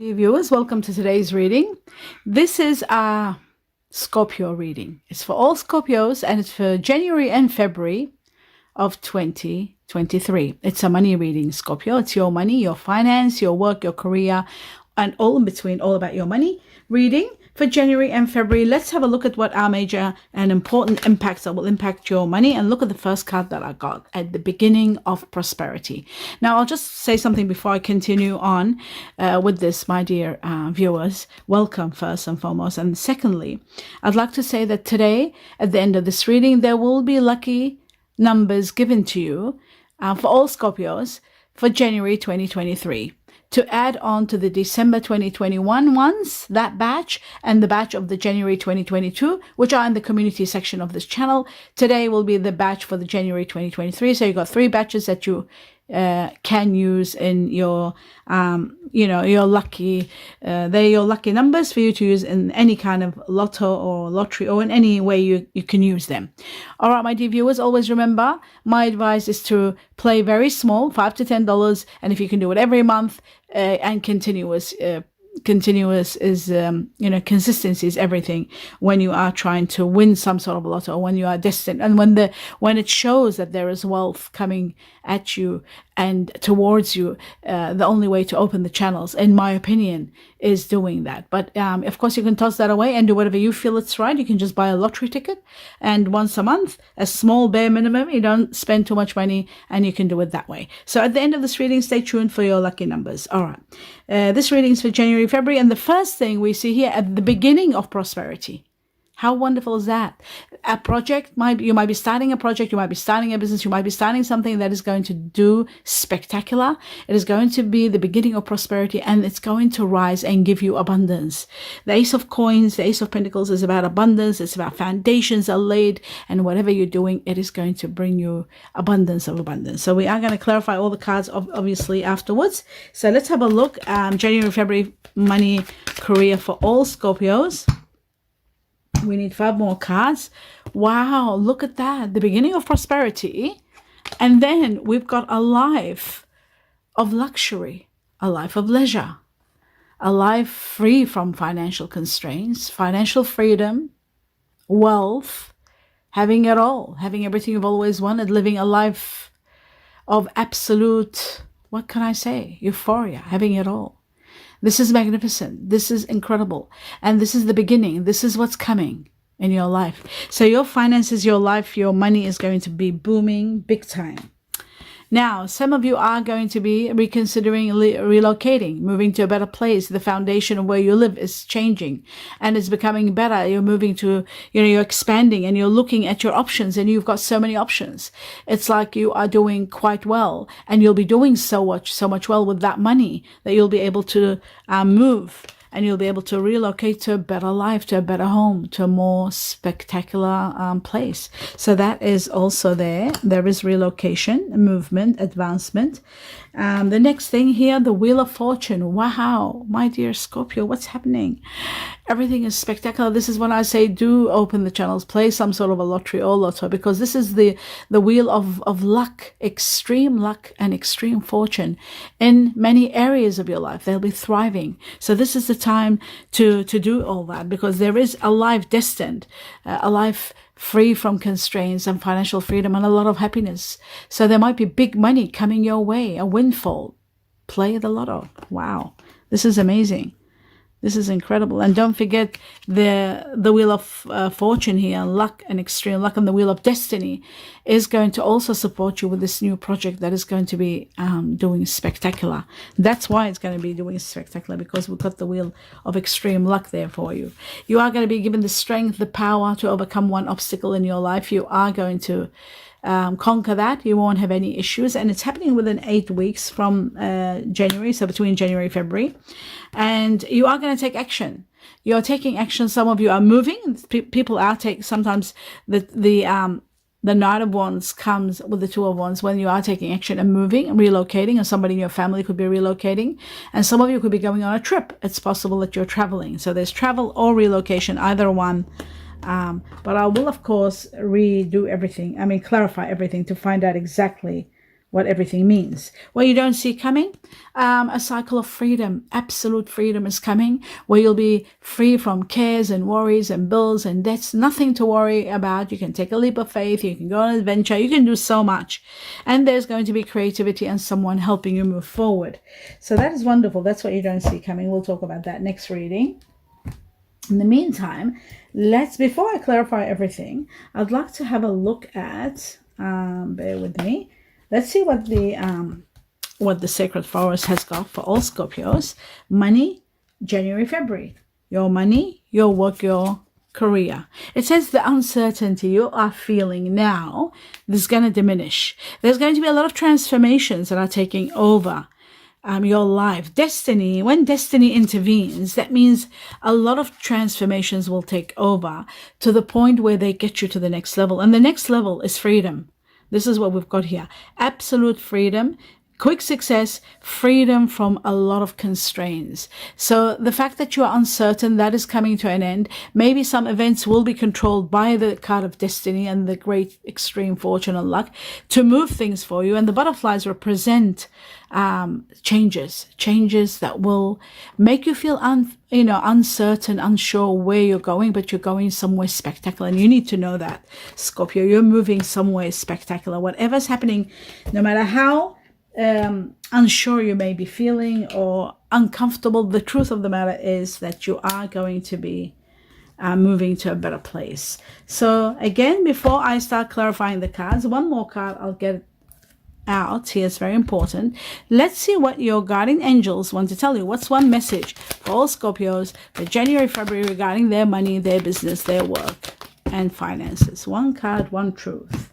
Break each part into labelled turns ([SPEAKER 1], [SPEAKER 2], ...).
[SPEAKER 1] Hey viewers, welcome to today's reading. This is a Scorpio reading. It's for all Scorpios and it's for January and February of 2023. It's a money reading, Scorpio. It's your money, your finance, your work, your career, and all in between, all about your money reading for January and February. Let's have a look at what are major and important impacts that will impact your money, and look at the first card that I got at the beginning of prosperity. Now, I'll just say something before I continue on with this, my dear viewers. Welcome, first and foremost. And secondly, I'd like to say that today, at the end of this reading, there will be lucky numbers given to you for all Scorpios for January 2023. To add on to the December 2021 ones, that batch, and the batch of the January 2022, which are in the community section of this channel. Today will be the batch for the January 2023. So you've got 3 batches that you can use in your, your lucky, they're your lucky numbers for you to use in any kind of lotto or lottery, or in any way you can use them. All right, my dear viewers, always remember, my advice is to play very small, $5 to $10, and if you can do it every month, and continuous is consistency is everything when you are trying to win some sort of lotto, or when you are destined, and when it shows that there is wealth coming at you and towards you. The only way to open the channels, in my opinion, is doing that. But of course, you can toss that away and do whatever you feel it's right. You can just buy a lottery ticket, and once a month, a small bare minimum, you don't spend too much money, and you can do it that way. So at the end of this reading, stay tuned for your lucky numbers. All right, this reading is for January, February, and the first thing we see here at the beginning of prosperity. How wonderful is that? A project, you might be starting a project, you might be starting a business, you might be starting something that is going to do spectacular. It is going to be the beginning of prosperity, and it's going to rise and give you abundance. The Ace of Coins, the Ace of Pentacles is about abundance. It's about foundations are laid, and whatever you're doing, it is going to bring you abundance of abundance. So we are going to clarify all the cards, obviously, afterwards. So let's have a look. January, February, money, career for all Scorpios. We need 5 more cards. Wow, look at that. The beginning of prosperity. And then we've got a life of luxury, a life of leisure, a life free from financial constraints, financial freedom, wealth, having it all, having everything you've always wanted, living a life of absolute, what can I say, euphoria, having it all. This is magnificent. This is incredible. And this is the beginning. This is what's coming in your life. So your finances, your life, your money is going to be booming big time. Now, some of you are going to be reconsidering relocating, moving to a better place. The foundation of where you live is changing and it's becoming better. You're moving to, you're expanding, and you're looking at your options, and you've got so many options. It's like you are doing quite well, and you'll be doing so much well with that money that you'll be able to move. And you'll be able to relocate to a better life, to a better home, to a more spectacular place. So that is also there. There is relocation, movement, advancement. The next thing here, the Wheel of Fortune. Wow, my dear Scorpio, what's happening? Everything is spectacular. This is when I say do open the channels, play some sort of a lottery or lotto, because this is the wheel of luck, extreme luck and extreme fortune in many areas of your life. They'll be thriving. So this is the time to do all that, because there is a life destined, a life free from constraints and financial freedom and a lot of happiness. So there might be big money coming your way, a windfall. Play the lotto. Wow, this is amazing. This is incredible. And don't forget the Wheel of Fortune here, luck and extreme luck, and the Wheel of Destiny is going to also support you with this new project that is going to be doing spectacular. That's why it's going to be doing spectacular, because we've got the Wheel of Extreme Luck there for you. You are going to be given the strength, the power to overcome one obstacle in your life. You are going to conquer that. You won't have any issues, and it's happening within 8 weeks from January, so between January and February, and you are going to take action. You're taking action. Some of you are moving. People are sometimes the Knight of Wands comes with the Two of Wands when you are taking action and moving and relocating, or somebody in your family could be relocating, and some of you could be going on a trip. It's possible that you're traveling. So there's travel or relocation, either one. But I will, of course, clarify everything to find out exactly what everything means. What you don't see coming, a cycle of freedom, absolute freedom is coming, where you'll be free from cares and worries and bills and debts, nothing to worry about. You can take a leap of faith, you can go on an adventure, you can do so much. And there's going to be creativity and someone helping you move forward. So that is wonderful. That's what you don't see coming. We'll talk about that next reading. In the meantime, before I clarify everything, I'd like to have a look at, bear with me. Let's see what the Sacred Forest has got for all Scorpios. Money, January, February. Your money, your work, your career. It says the uncertainty you are feeling now is going to diminish. There's going to be a lot of transformations that are taking over your life. Destiny, when destiny intervenes, that means a lot of transformations will take over to the point where they get you to the next level. And the next level is freedom. This is what we've got here. Absolute freedom, quick success, freedom from a lot of constraints. So the fact that you are uncertain, that is coming to an end. Maybe some events will be controlled by the card of destiny and the great extreme fortune and luck to move things for you. And the butterflies represent changes that will make you feel uncertain, unsure where you're going, but you're going somewhere spectacular. And you need to know that, Scorpio, you're moving somewhere spectacular. Whatever's happening, no matter how unsure you may be feeling or uncomfortable, the truth of the matter is that you are going to be moving to a better place. So again, before I start clarifying the cards, one more card I'll get out here is very important. Let's see what your guardian angels want to tell you. What's one message for all Scorpios for January, February regarding their money, their business, their work and finances? One card, one truth.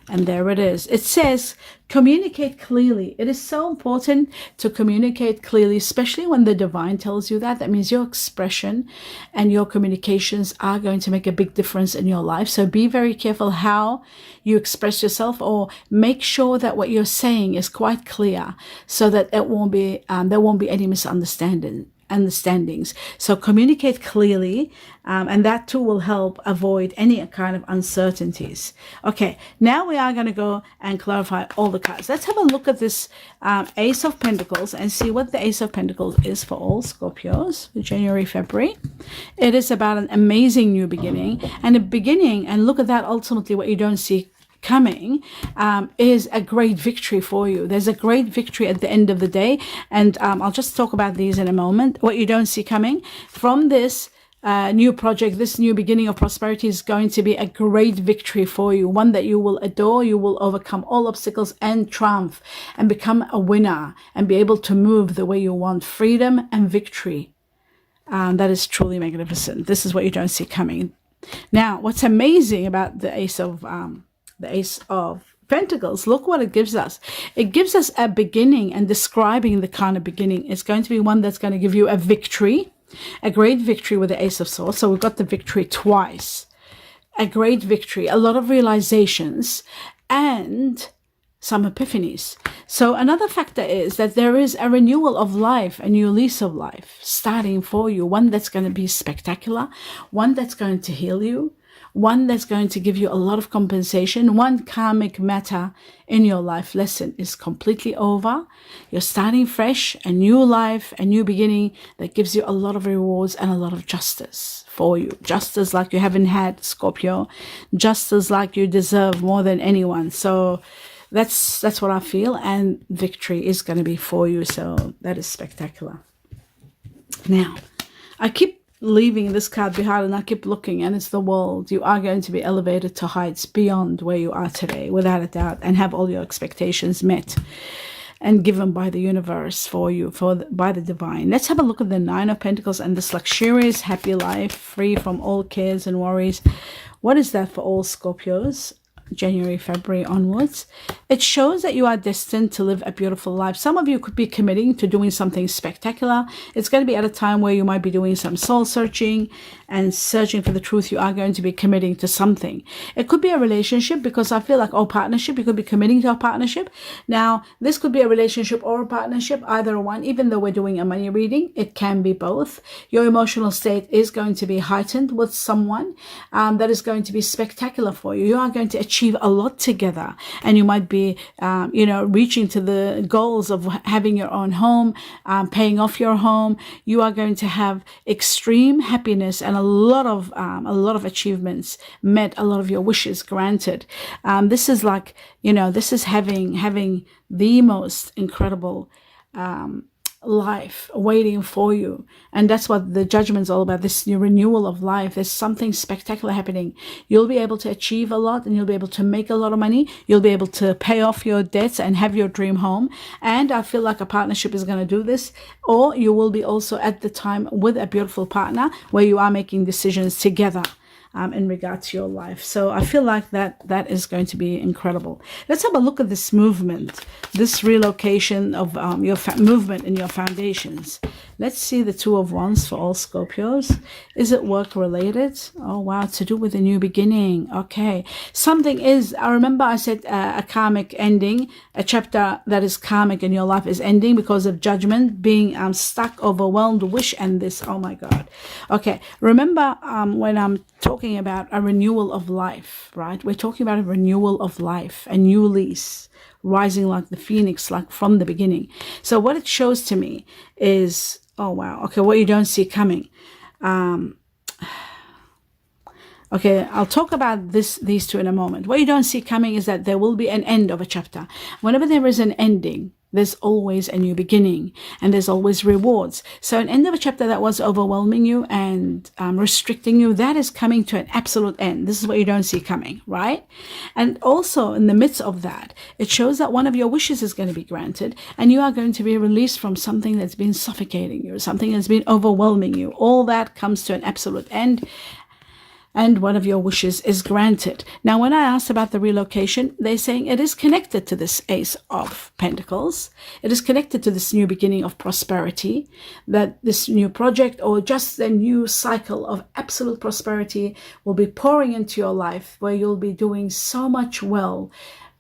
[SPEAKER 1] And there it is. It says, communicate clearly. It is so important to communicate clearly, especially when the divine tells you that. That means your expression and your communications are going to make a big difference in your life. So be very careful how you express yourself, or make sure that what you're saying is quite clear so that there won't be any misunderstandings. So communicate clearly, and that too will help avoid any kind of uncertainties. Okay, now we are going to go and clarify all the cards. Let's have a look at this Ace of Pentacles and see what the Ace of Pentacles is for all Scorpios for January, February. It is about an amazing new beginning, and look at that, ultimately what you don't see coming is a great victory for you. There's a great victory at the end of the day, and I'll just talk about these in a moment. What you don't see coming from this new project, this new beginning of prosperity, is going to be a great victory for you, one that you will adore. You will overcome all obstacles and triumph and become a winner and be able to move the way you want. Freedom and victory. That is truly magnificent. This is what you don't see coming. Now, what's amazing about the Ace of Pentacles, look what it gives us. It gives us a beginning, and describing the kind of beginning. It's going to be one that's going to give you a victory, a great victory with the Ace of Swords. So we've got the victory twice. A great victory, a lot of realizations, and some epiphanies. So another factor is that there is a renewal of life, a new lease of life starting for you, one that's going to be spectacular, one that's going to heal you, one that's going to give you a lot of compensation. One karmic matter in your life lesson is completely over. You're starting fresh, a new life, a new beginning that gives you a lot of rewards and a lot of justice for you. Justice like you haven't had, Scorpio. Justice like you deserve more than anyone. So that's what I feel, and victory is going to be for you. So that is spectacular. Now, I keep leaving this card behind and I keep looking, and it's the world. You are going to be elevated to heights beyond where you are today, without a doubt, and have all your expectations met and given by the universe for you, by the divine. Let's have a look at the Nine of Pentacles and this luxurious, happy life, free from all cares and worries. What is that for all Scorpios? January, February onwards. It shows that you are destined to live a beautiful life. Some of you could be committing to doing something spectacular. It's going to be at a time where you might be doing some soul searching and searching for the truth. You are going to be committing to something. It could be a relationship, because I feel like, partnership, you could be committing to a partnership. Now, this could be a relationship or a partnership, either one. Even though we're doing a money reading, it can be both. Your emotional state is going to be heightened with someone that is going to be spectacular for you. You are going to achieve achieve a lot together, and you might be, reaching to the goals of having your own home, paying off your home. You are going to have extreme happiness and a lot of achievements met, a lot of your wishes granted. This is like, this is having the most incredible life waiting for you. And that's what the judgment's all about, this new renewal of life. There's something spectacular happening. You'll be able to achieve a lot, and you'll be able to make a lot of money. You'll be able to pay off your debts and have your dream home. And I feel like a partnership is going to do this, or you will be also at the time with a beautiful partner where you are making decisions together in regard to your life. So I feel like that is going to be incredible. Let's have a look at this movement, this relocation of your movement in your foundations. Let's see the Two of Wands for all Scorpios. Is it work related? Oh wow, to do with a new beginning. Okay, something is, I remember I said a karmic ending, a chapter that is karmic in your life is ending because of judgment, being stuck, overwhelmed, wish, and this. Oh my God. Okay, remember when I'm talking about a renewal of life, right? We're talking about a renewal of life, a new lease, rising like the phoenix, like from the beginning. So what it shows to me is, oh wow, okay, what you don't see coming. Okay, I'll talk about these two in a moment. What you don't see coming is that there will be an end of a chapter. Whenever there is an ending, there's always a new beginning, and there's always rewards. So an end of a chapter that was overwhelming you and restricting you, that is coming to an absolute end. This is what you don't see coming, right? And also in the midst of that, it shows that one of your wishes is going to be granted, and you are going to be released from something that's been suffocating you, something that's been overwhelming you. All that comes to an absolute end, and one of your wishes is granted. Now, when I asked about the relocation, they're saying it is connected to this Ace of Pentacles. It is connected to this new beginning of prosperity, that this new project or just a new cycle of absolute prosperity will be pouring into your life, where you'll be doing so much well,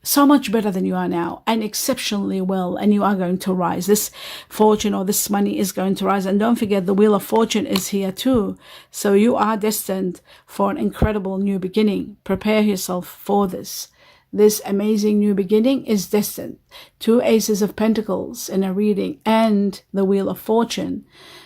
[SPEAKER 1] so much better than you are now, and exceptionally well, and you are going to rise. This fortune or this money is going to rise. And don't forget, the Wheel of Fortune is here too. So you are destined for an incredible new beginning. Prepare yourself for this. This amazing new beginning is destined. Two Aces of Pentacles in a reading and the Wheel of Fortune.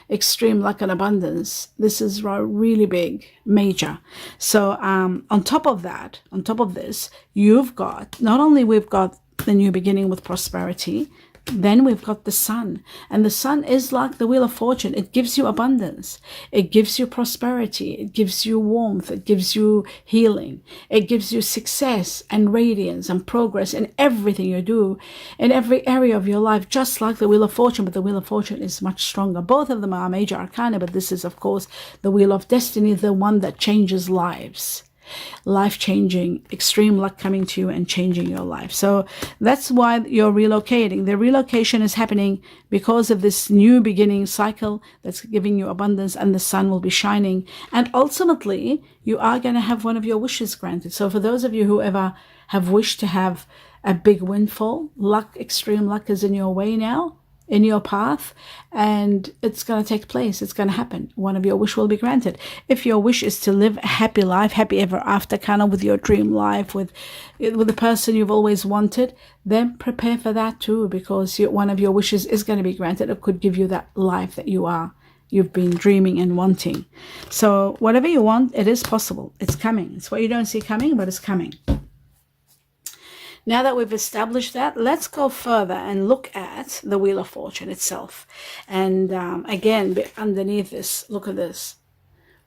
[SPEAKER 1] Extreme luck and abundance. This is really big, major. So on top of that, on top of this, you've got, not only we've got the new beginning with prosperity, then we've got the Sun. And the Sun is like the Wheel of Fortune. It gives you abundance. It gives you prosperity. It gives you warmth. It gives you healing. It gives you success and radiance and progress in everything you do, in every area of your life, just like the Wheel of Fortune. But the Wheel of Fortune is much stronger. Both of them are major arcana, but this is, of course, the Wheel of Destiny, the one that changes lives. Life-changing, extreme luck coming to you and changing your life. So that's why you're relocating. The relocation is happening because of this new beginning cycle that's giving you abundance, and the sun will be shining. And ultimately, you are going to have one of your wishes granted. So for those of you who ever have wished to have a big windfall, luck, extreme luck is in your way now, in your path, and it's going to take place. It's going to happen. One of your wish will be granted. If your wish is to live a happy life, happy ever after, kind of with your dream life, with the person you've always wanted, then prepare for that too, because one of your wishes is going to be granted. It could give you that life that you've been dreaming and wanting. So whatever you want, it is possible. It's coming. It's what you don't see coming, but it's coming. Now that we've established that, let's go further and look at the Wheel of Fortune itself. And again, underneath this, look at this.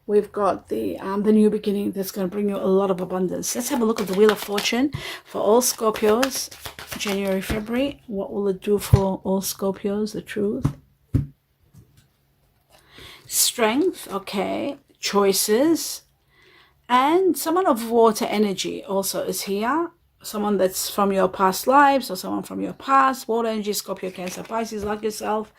[SPEAKER 1] We've got the new beginning that's going to bring you a lot of abundance. Let's have a look at the Wheel of Fortune for all Scorpios, January, February. What will it do for all Scorpios? The truth. Strength, okay. Choices. And someone of water energy also is here. Someone that's from your past lives, or someone from your past, water energy, Scorpio, Cancer, Pisces, like yourself.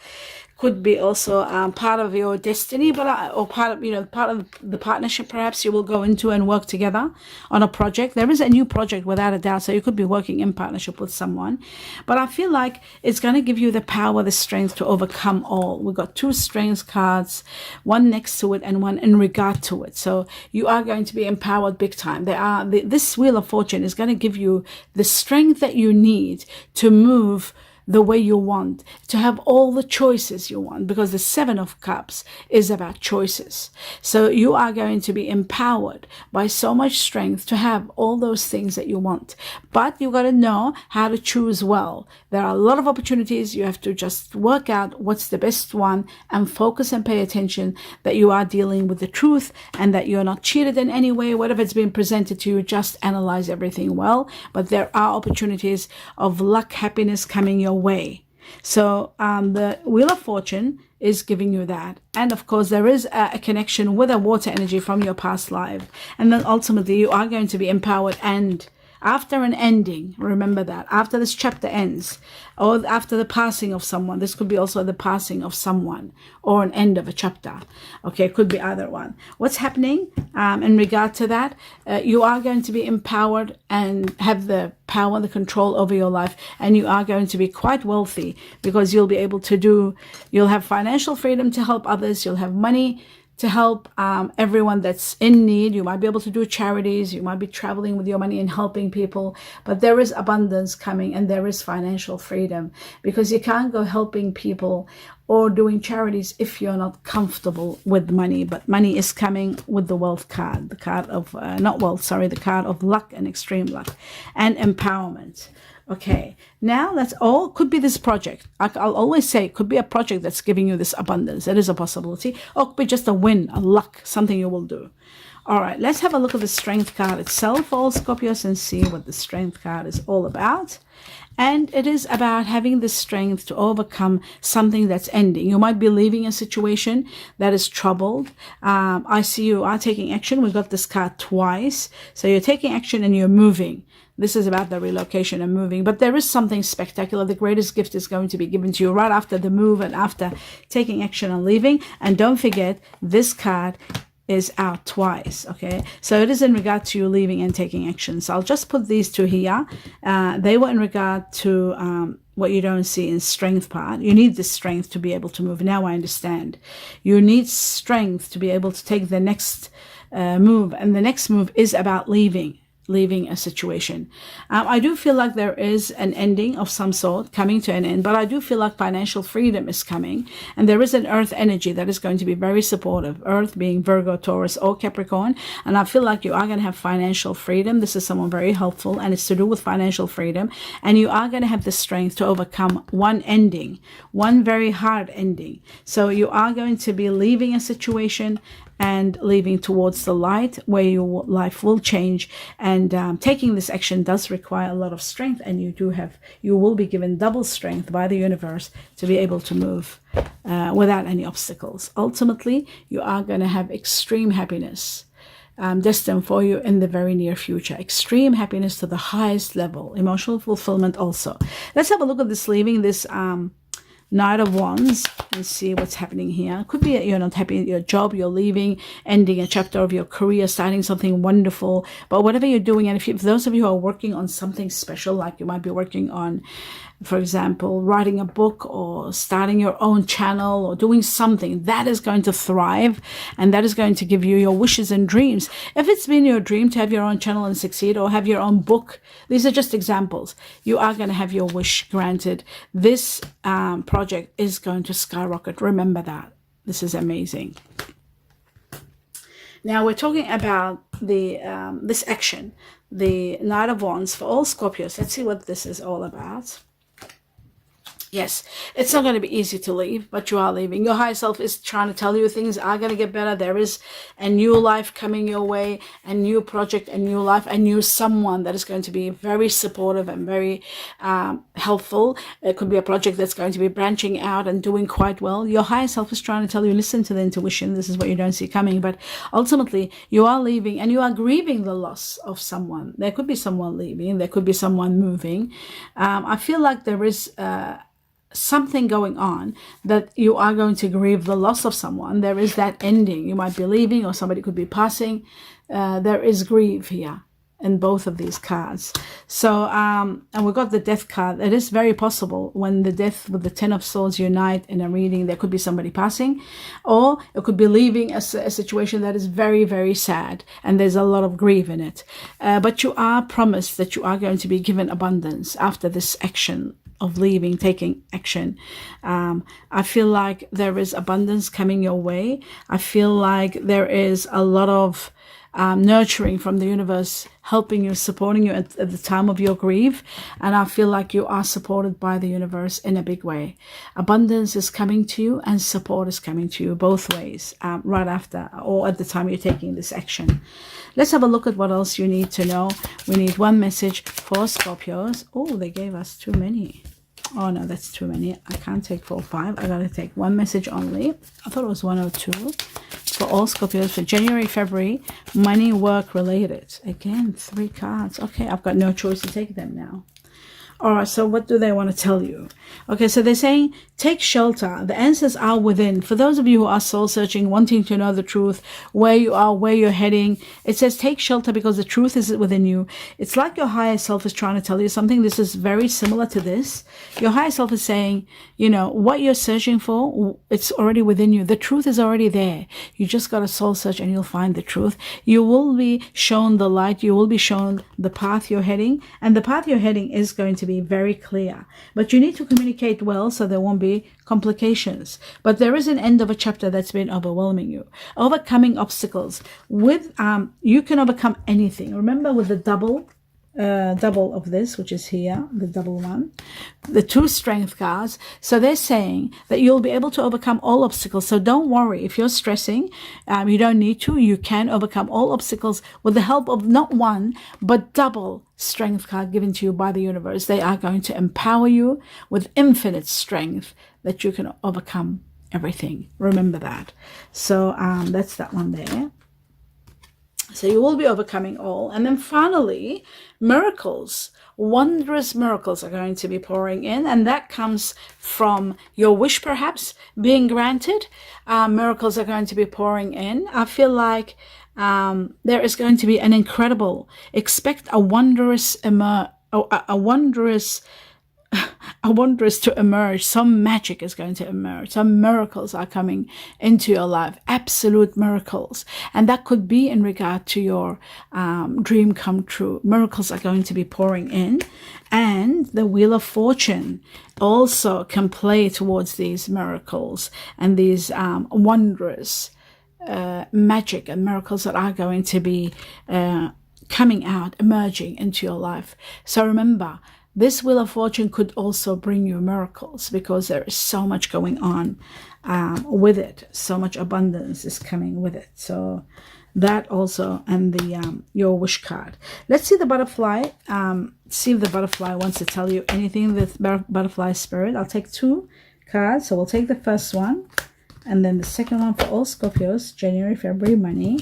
[SPEAKER 1] could be also part of your destiny, but or part of part of the partnership. Perhaps you will go into and work together on a project. There is a new project without a doubt, so you could be working in partnership with someone. But I feel like it's going to give you the power, the strength to overcome all. We've got two strength cards, one next to it and one in regard to it. So you are going to be empowered big time. This Wheel of Fortune is going to give you the strength that you need to move the way you want, to have all the choices you want, because the Seven of Cups is about choices. So you are going to be empowered by so much strength to have all those things that you want. But you got to know how to choose well. There are a lot of opportunities. You have to just work out what's the best one and focus and pay attention that you are dealing with the truth and that you're not cheated in any way. Whatever it's been presented to you, just analyze everything well. But there are opportunities of luck, happiness coming your way. So the Wheel of Fortune is giving you that. And of course, there is a connection with a water energy from your past life. And then ultimately, you are going to be empowered. And after an ending, remember that, after this chapter ends, or after the passing of someone, this could be also the passing of someone or an end of a chapter. Okay, it could be either one. What's happening in regard to that? You are going to be empowered and have the power, the control over your life, and you are going to be quite wealthy because you'll be able to you'll have financial freedom to help others, you'll have money to help everyone that's in need. You might be able to do charities. You might be traveling with your money and helping people. But there is abundance coming and there is financial freedom, because you can't go helping people or doing charities if you're not comfortable with money. But money is coming with the wealth card, the card of, the card of luck and extreme luck and empowerment. Okay, now that's all. Could be this project. I'll always say it could be a project that's giving you this abundance. That is a possibility. Or it could be just a win, a luck, something you will do. All right, let's have a look at the Strength card itself, all Scorpios, and see what the Strength card is all about. And it is about having the strength to overcome something that's ending. You might be leaving a situation that is troubled. I see you are taking action. We've got this card twice. So you're taking action and you're moving. This is about the relocation and moving. But there is something spectacular. The greatest gift is going to be given to you right after the move and after taking action and leaving. And don't forget, this card is out twice. Okay, so it is in regard to you leaving and taking action. So I'll just put these two here. They were in regard to what you don't see in strength part. You need the strength to be able to move. Now I understand. You need strength to be able to take the next move, and the next move is about leaving a situation. I do feel like there is an ending of some sort coming to an end, but I do feel like financial freedom is coming, and there is an earth energy that is going to be very supportive. Earth being Virgo, Taurus, or Capricorn, and I feel like you are going to have financial freedom. This is someone very helpful, and it's to do with financial freedom, and you are going to have the strength to overcome one ending, one very hard ending. So you are going to be leaving a situation and leaving towards the light where your life will change. And taking this action does require a lot of strength, and you will be given double strength by the universe to be able to move without any obstacles. Ultimately, you are going to have extreme happiness destined for you in the very near future. Extreme happiness to the highest level. Emotional fulfillment also. Let's have a look at this leaving, this Knight of Wands, and see what's happening here. Could be you're not happy at your job, you're leaving, ending a chapter of your career, starting something wonderful. But whatever you're doing, and if those of you who are working on something special, like you might be working on, for example, writing a book or starting your own channel or doing something, that is going to thrive, and that is going to give you your wishes and dreams. If it's been your dream to have your own channel and succeed, or have your own book, these are just examples. You are going to have your wish granted. This project is going to skyrocket. Remember that. This is amazing. Now we're talking about the this action, the Knight of Wands for all Scorpios. Let's see what this is all about. Yes, it's not going to be easy to leave, but you are leaving. Your higher self is trying to tell you things are going to get better. There is a new life coming your way, a new project, a new life, a new someone that is going to be very supportive and very helpful. It could be a project that's going to be branching out and doing quite well. Your higher self is trying to tell you, listen to the intuition. This is what you don't see coming. But ultimately, you are leaving and you are grieving the loss of someone. There could be someone leaving. There could be someone moving. I feel like there is something going on, that you are going to grieve the loss of someone. There is that ending. You might be leaving, or somebody could be passing. There is grief here in both of these cards. So, and we got the death card. It is very possible when the death with the 10 of swords unite in a reading, there could be somebody passing, or it could be leaving a situation that is very, very sad, and there's a lot of grief in it. But you are promised that you are going to be given abundance after this action of leaving, taking action. I feel like there is abundance coming your way. I feel like there is a lot of nurturing from the universe, helping you, supporting you at the time of your grief. And I feel like you are supported by the universe in a big way. Abundance is coming to you, and support is coming to you both ways, right after or at the time you're taking this action. Let's have a look at what else you need to know. We need one message for Scorpios. Oh, they gave us too many. Oh no, that's too many. I can't take 4 or 5. I gotta take one message only. I thought it was 1 or 2 for all Scorpios for January, February, money, work related. Again, 3 cards. Okay, I've got no choice to take them now. All right, so what do they want to tell you? Okay, so they're saying, take shelter. The answers are within. For those of you who are soul searching, wanting to know the truth, where you are, where you're heading, it says take shelter because the truth is within you. It's like your higher self is trying to tell you something. This is very similar to this. Your higher self is saying, you know, what you're searching for, it's already within you. The truth is already there. You just got to soul search and you'll find the truth. You will be shown the light. You will be shown the path you're heading. And the path you're heading is going to be very clear, but you need to communicate well so there won't be complications. But there is an end of a chapter that's been overwhelming you, overcoming obstacles. With you can overcome anything. Remember, with the double of this, which is here, the double one, the 2 strength cards. So they're saying that you'll be able to overcome all obstacles. So don't worry if you're stressing. You don't need to. You can overcome all obstacles with the help of not 1 but double strength card given to you by the universe. They are going to empower you with infinite strength that you can overcome everything. Remember that. So that's that one there. So you will be overcoming all. And then finally, miracles, wondrous miracles are going to be pouring in. And that comes from your wish perhaps being granted. Miracles are going to be pouring in. I feel like there is going to be an incredible, expect a wondrous to emerge. Some magic is going to emerge. Some miracles are coming into your life, absolute miracles. And that could be in regard to your dream come true. Miracles are going to be pouring in. And the Wheel of Fortune also can play towards these miracles and these wondrous magic and miracles that are going to be coming out, emerging into your life. So remember, this Wheel of Fortune could also bring you miracles because there is so much going on with it. So much abundance is coming with it. So that also, and the your wish card. Let's see the butterfly. See if the butterfly wants to tell you anything with butterfly spirit. I'll take 2 cards. So we'll take the first one. And then the second one for all Scorpios, January, February, money.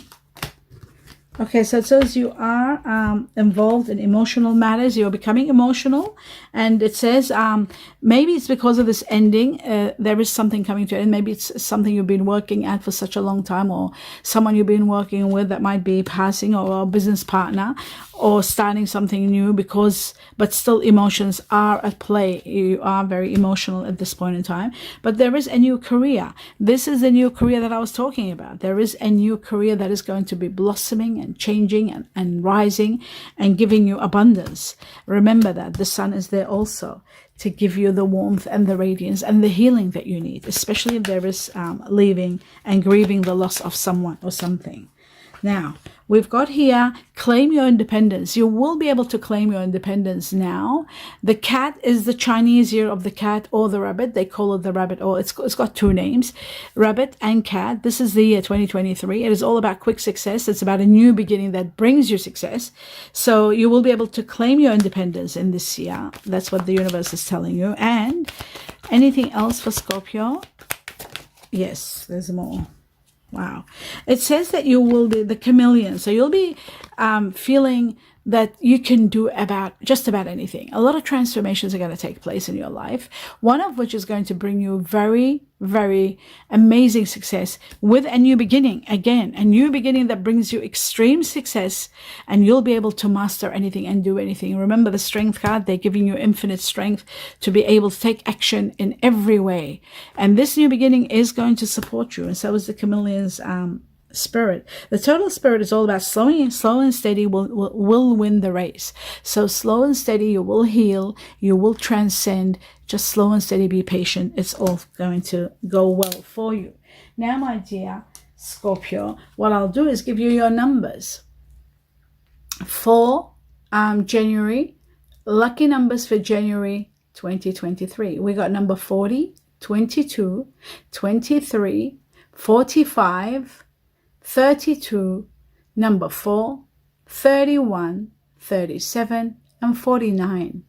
[SPEAKER 1] Okay, so it says you are involved in emotional matters. You're becoming emotional. And it says maybe it's because of this ending. There is something coming to an end. Maybe it's something you've been working at for such a long time, or someone you've been working with that might be passing, or a business partner, or starting something new, but still emotions are at play. You are very emotional at this point in time. But there is a new career. This is the new career that I was talking about. There is a new career that is going to be blossoming and changing and rising and giving you abundance. Remember that the sun is there also to give you the warmth and the radiance and the healing that you need, especially if there is leaving and grieving the loss of someone or something. Now, we've got here, claim your independence. You will be able to claim your independence now. The cat is the Chinese year of the cat or the rabbit. They call it the rabbit, or it's got 2 names, rabbit and cat. This is the year 2023. It is all about quick success. It's about a new beginning that brings you success. So you will be able to claim your independence in this year. That's what the universe is telling you. And anything else for Scorpio? Yes, there's more. Wow. It says that you will be the chameleon. So you'll be feeling that you can do about just about anything. A lot of transformations are going to take place in your life, one of which is going to bring you very, very amazing success with a new beginning. Again, a new beginning that brings you extreme success, and you'll be able to master anything and do anything. Remember the strength card, they're giving you infinite strength to be able to take action in every way. And this new beginning is going to support you, and so is the chameleon's spirit. The total spirit is all about slow and steady will win the race. So slow and steady, you will heal, you will transcend. Just slow and steady, be patient. It's all going to go well for you. Now, my dear Scorpio, what I'll do is give you your numbers for January. Lucky numbers for January 2023. We got number 40, 22, 23, 45, 32, number 4, 31, 37, and 49.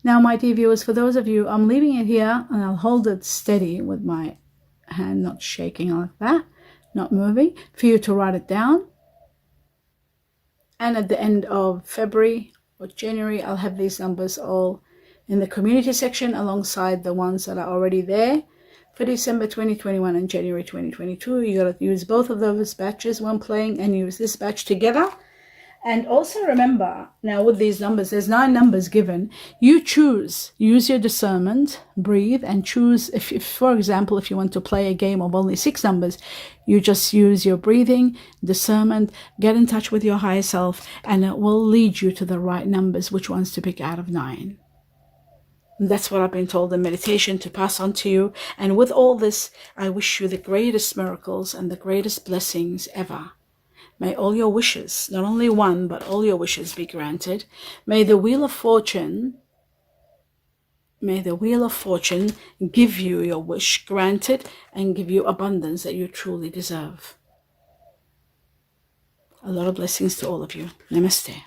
[SPEAKER 1] Now, my dear viewers, for those of you, I'm leaving it here, and I'll hold it steady with my hand not shaking like that, not moving, for you to write it down. And at the end of February or January, I'll have these numbers all in the community section alongside the ones that are already there. For December 2021 and January 2022, you got to use both of those batches when playing, and use this batch together. And also remember, now with these numbers, there's 9 numbers given. You choose, use your discernment, breathe, and choose. If for example, if you want to play a game of only 6 numbers, you just use your breathing, discernment, get in touch with your higher self, and it will lead you to the right numbers, which ones to pick out of 9. That's what I've been told in meditation to pass on to you. And with all this, I wish you the greatest miracles and the greatest blessings ever. May all your wishes, not only one, but all your wishes be granted. May the Wheel of Fortune give you your wish granted and give you abundance that you truly deserve. A lot of blessings to all of you. Namaste.